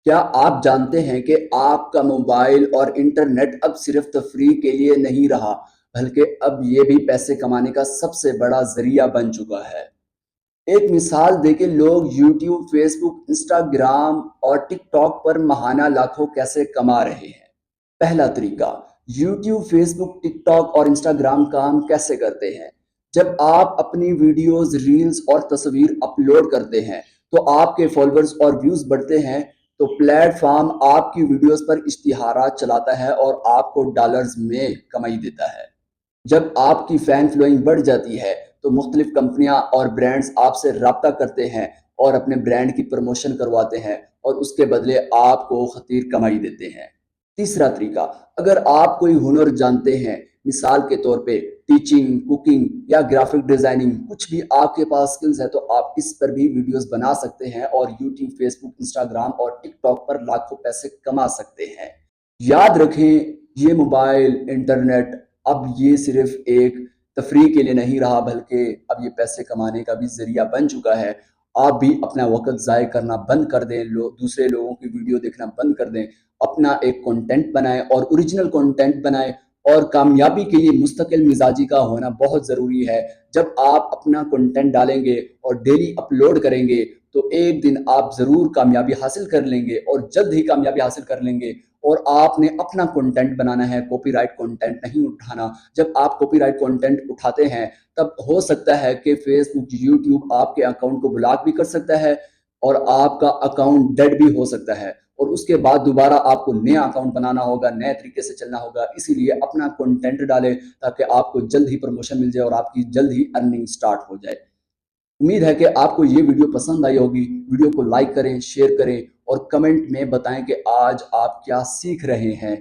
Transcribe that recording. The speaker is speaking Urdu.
کیا آپ جانتے ہیں کہ آپ کا موبائل اور انٹرنیٹ اب صرف تفریح کے لیے نہیں رہا، بلکہ اب یہ بھی پیسے کمانے کا سب سے بڑا ذریعہ بن چکا ہے؟ ایک مثال دے کے لوگ یوٹیوب، فیس بک، انسٹاگرام اور ٹک ٹاک پر ماہانہ لاکھوں کیسے کما رہے ہیں۔ پہلا طریقہ، یوٹیوب، فیس بک، ٹک ٹاک اور انسٹاگرام کام کیسے کرتے ہیں؟ جب آپ اپنی ویڈیوز، ریلز اور تصویر اپلوڈ کرتے ہیں تو آپ کے فالوورز اور ویوز بڑھتے ہیں، تو پلیٹ فارم آپ کی ویڈیوز پر اشتہارات چلاتا ہے اور آپ کو ڈالرز میں کمائی دیتا ہے۔ جب آپ کی فین فلوئنگ بڑھ جاتی ہے تو مختلف کمپنیاں اور برانڈز آپ سے رابطہ کرتے ہیں اور اپنے برانڈ کی پروموشن کرواتے ہیں اور اس کے بدلے آپ کو خطیر کمائی دیتے ہیں۔ تیسرا طریقہ، اگر آپ کوئی ہنر جانتے ہیں، مثال کے طور پہ ٹیچنگ، کوکنگ یا گرافک ڈیزائننگ، کچھ بھی آپ کے پاس سکلز ہے، تو آپ اس پر بھی ویڈیوز بنا سکتے ہیں اور یوٹیوب، فیس بک، انسٹاگرام اور ٹک ٹاک پر لاکھوں پیسے کما سکتے ہیں۔ یاد رکھیں، یہ موبائل، انٹرنیٹ اب یہ صرف ایک تفریح کے لیے نہیں رہا، بلکہ اب یہ پیسے کمانے کا بھی ذریعہ بن چکا ہے۔ آپ بھی اپنا وقت ضائع کرنا بند کر دیں، دوسرے لوگوں کی ویڈیو دیکھنا بند کر دیں، اپنا ایک کنٹینٹ بنائیں اور اوریجنل کنٹینٹ بنائیں۔ اور کامیابی کے لیے مستقل مزاجی کا ہونا بہت ضروری ہے۔ جب آپ اپنا کنٹینٹ ڈالیں گے اور ڈیلی اپلوڈ کریں گے تو ایک دن آپ ضرور کامیابی حاصل کر لیں گے، اور جلد ہی کامیابی حاصل کر لیں گے۔ اور آپ نے اپنا کنٹینٹ بنانا ہے، کاپی رائٹ کنٹینٹ نہیں اٹھانا۔ جب آپ کاپی رائٹ کنٹینٹ اٹھاتے ہیں تب ہو سکتا ہے کہ فیس بک، یوٹیوب آپ کے اکاؤنٹ کو بلاک بھی کر سکتا ہے اور آپ کا اکاؤنٹ ڈیڈ بھی ہو سکتا ہے، اور اس کے بعد دوبارہ آپ کو نیا اکاؤنٹ بنانا ہوگا، نئے طریقے سے چلنا ہوگا۔ اسی لیے اپنا کنٹینٹ ڈالیں تاکہ آپ کو جلد ہی پروموشن مل جائے اور آپ کی جلد ہی ارننگ سٹارٹ ہو جائے۔ امید ہے کہ آپ کو یہ ویڈیو پسند آئی ہوگی۔ ویڈیو کو لائک کریں، شیئر کریں اور کمنٹ میں بتائیں کہ آج آپ کیا سیکھ رہے ہیں۔